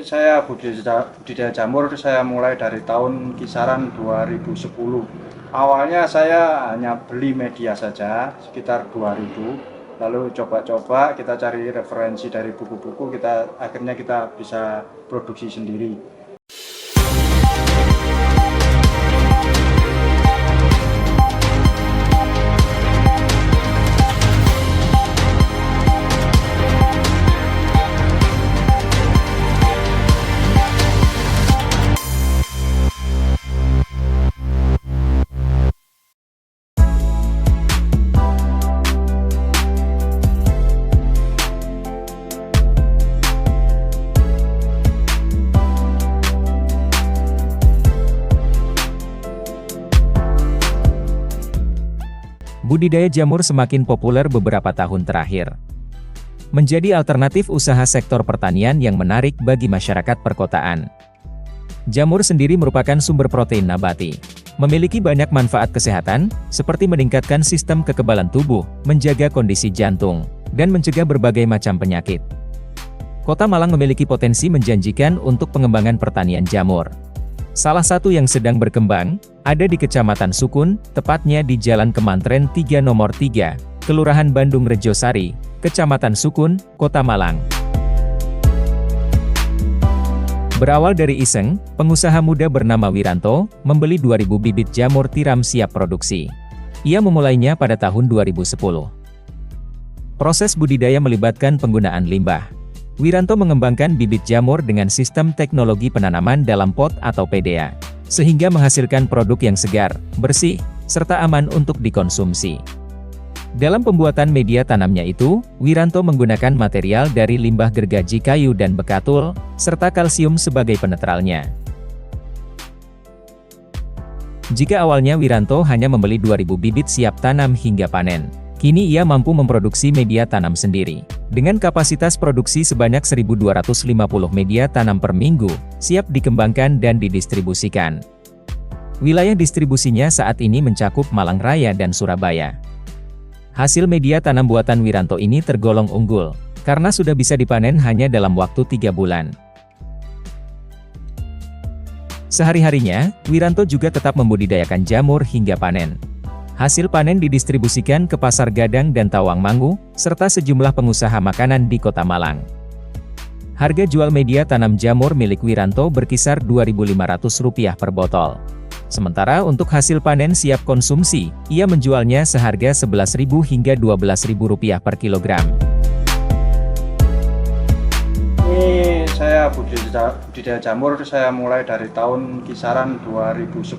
saya budidaya jamur saya mulai dari tahun kisaran 2010. Awalnya saya hanya beli media saja sekitar 2000. Lalu coba-coba kita cari referensi dari buku-buku, akhirnya kita bisa produksi sendiri. Budidaya jamur semakin populer beberapa tahun terakhir. Menjadi alternatif usaha sektor pertanian yang menarik bagi masyarakat perkotaan. Jamur sendiri merupakan sumber protein nabati. Memiliki banyak manfaat kesehatan, seperti meningkatkan sistem kekebalan tubuh, menjaga kondisi jantung, dan mencegah berbagai macam penyakit. Kota Malang memiliki potensi menjanjikan untuk pengembangan pertanian jamur. Salah satu yang sedang berkembang, ada di Kecamatan Sukun, tepatnya di Jalan Kemantren 3 Nomor 3, Kelurahan Bandung Rejosari, Kecamatan Sukun, Kota Malang. Berawal dari iseng, pengusaha muda bernama Wiranto, membeli 2000 bibit jamur tiram siap produksi. Ia memulainya pada tahun 2010. Proses budidaya melibatkan penggunaan limbah. Wiranto mengembangkan bibit jamur dengan sistem teknologi penanaman dalam pot atau PDA, sehingga menghasilkan produk yang segar, bersih, serta aman untuk dikonsumsi. Dalam pembuatan media tanamnya itu, Wiranto menggunakan material dari limbah gergaji kayu dan bekatul, serta kalsium sebagai penetralnya. Jika awalnya Wiranto hanya membeli 2000 bibit siap tanam hingga panen, kini ia mampu memproduksi media tanam sendiri. Dengan kapasitas produksi sebanyak 1250 media tanam per minggu, siap dikembangkan dan didistribusikan. Wilayah distribusinya saat ini mencakup Malang Raya dan Surabaya. Hasil media tanam buatan Wiranto ini tergolong unggul, karena sudah bisa dipanen hanya dalam waktu 3 bulan. Sehari-harinya, Wiranto juga tetap membudidayakan jamur hingga panen. Hasil panen didistribusikan ke Pasar Gadang dan Tawangmangu, serta sejumlah pengusaha makanan di Kota Malang. Harga jual media tanam jamur milik Wiranto berkisar Rp2.500 per botol. Sementara untuk hasil panen siap konsumsi, ia menjualnya seharga Rp11.000 hingga Rp12.000 per kilogram. Ini saya budidaya jamur saya mulai dari tahun kisaran 2010.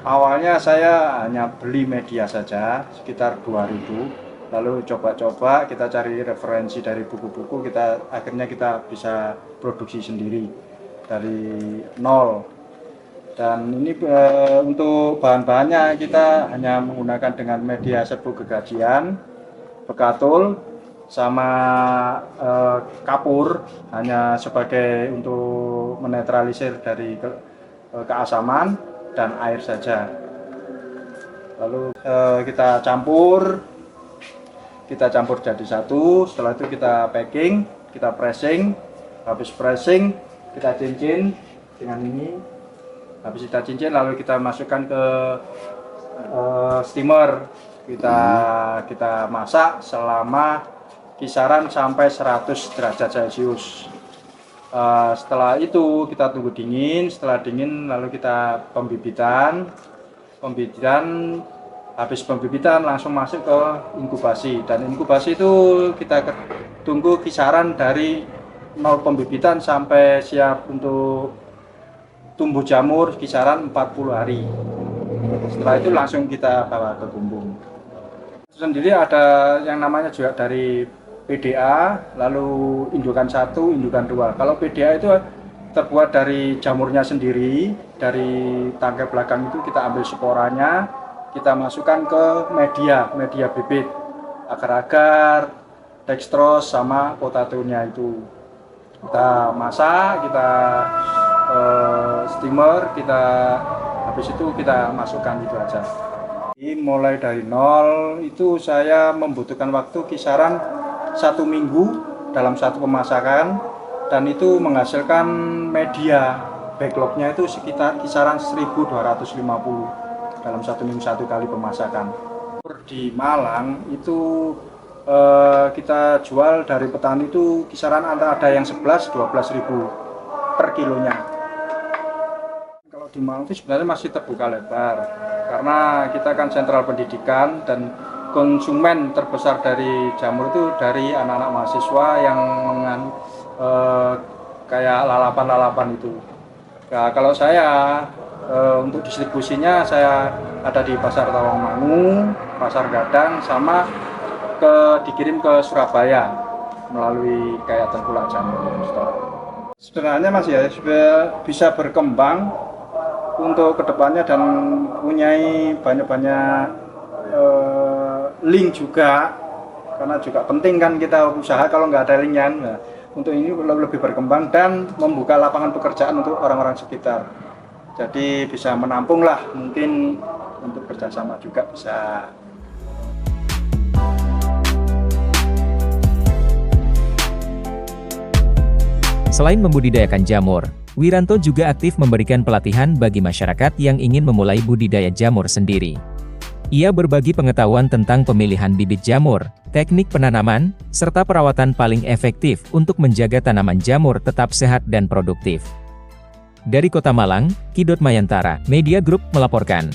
Awalnya saya hanya beli media saja sekitar 2000, lalu coba-coba kita cari referensi dari buku-buku, akhirnya kita bisa produksi sendiri dari nol. Dan ini untuk bahan-bahannya kita hanya menggunakan dengan media serbuk gergajian, bekatul, sama kapur, hanya sebagai untuk menetralisir dari keasaman dan air saja. Lalu kita campur jadi satu. Setelah itu kita packing, kita pressing. Habis pressing kita cincin dengan ini. Habis kita cincin lalu kita masukkan ke steamer. Kita masak selama kisaran sampai 100 derajat Celcius. Setelah itu kita tunggu dingin, setelah dingin lalu kita pembibitan, habis pembibitan langsung masuk ke inkubasi, dan inkubasi itu kita tunggu kisaran dari 0 pembibitan sampai siap untuk tumbuh jamur kisaran 40 hari. Setelah itu langsung kita bawa ke bumbung. Sendiri ada yang namanya juga dari PDA, lalu indukan 1, indukan 2. Kalau PDA itu terbuat dari jamurnya sendiri, dari tangkai belakang itu kita ambil sporanya, kita masukkan ke media bibit, agar-agar, dextrose sama potatonya itu. Kita masak, kita steamer, habis itu kita masukkan itu aja. Mulai dari nol itu saya membutuhkan waktu kisaran 1 minggu dalam satu pemasakan, dan itu menghasilkan media backlognya itu sekitar kisaran 1.250 dalam satu minggu satu kali pemasakan. Di Malang itu kita jual dari petani itu kisaran antara ada yang 11-12 ribu per kilonya. Kalau di Malang itu sebenarnya masih terbuka lebar karena kita kan sentral pendidikan dan konsumen terbesar dari jamur itu dari anak-anak mahasiswa yang kayak lalapan-lalapan itu. Nah, kalau saya untuk distribusinya saya ada di Pasar Tawangmangu, Pasar Gadang, sama dikirim ke Surabaya melalui kayak Tengkulak Jamur Store. Sebenarnya Mas ya bisa berkembang untuk kedepannya dan punyai banyak-banyak link juga, karena juga penting kan kita usaha kalau nggak ada linknya. Nah, untuk ini lebih berkembang dan membuka lapangan pekerjaan untuk orang-orang sekitar. Jadi bisa menampung lah, mungkin untuk kerjasama juga bisa. Selain membudidayakan jamur, Wiranto juga aktif memberikan pelatihan bagi masyarakat yang ingin memulai budidaya jamur sendiri. Ia berbagi pengetahuan tentang pemilihan bibit jamur, teknik penanaman, serta perawatan paling efektif untuk menjaga tanaman jamur tetap sehat dan produktif. Dari Kota Malang, Kidot Mayantara Media Group melaporkan.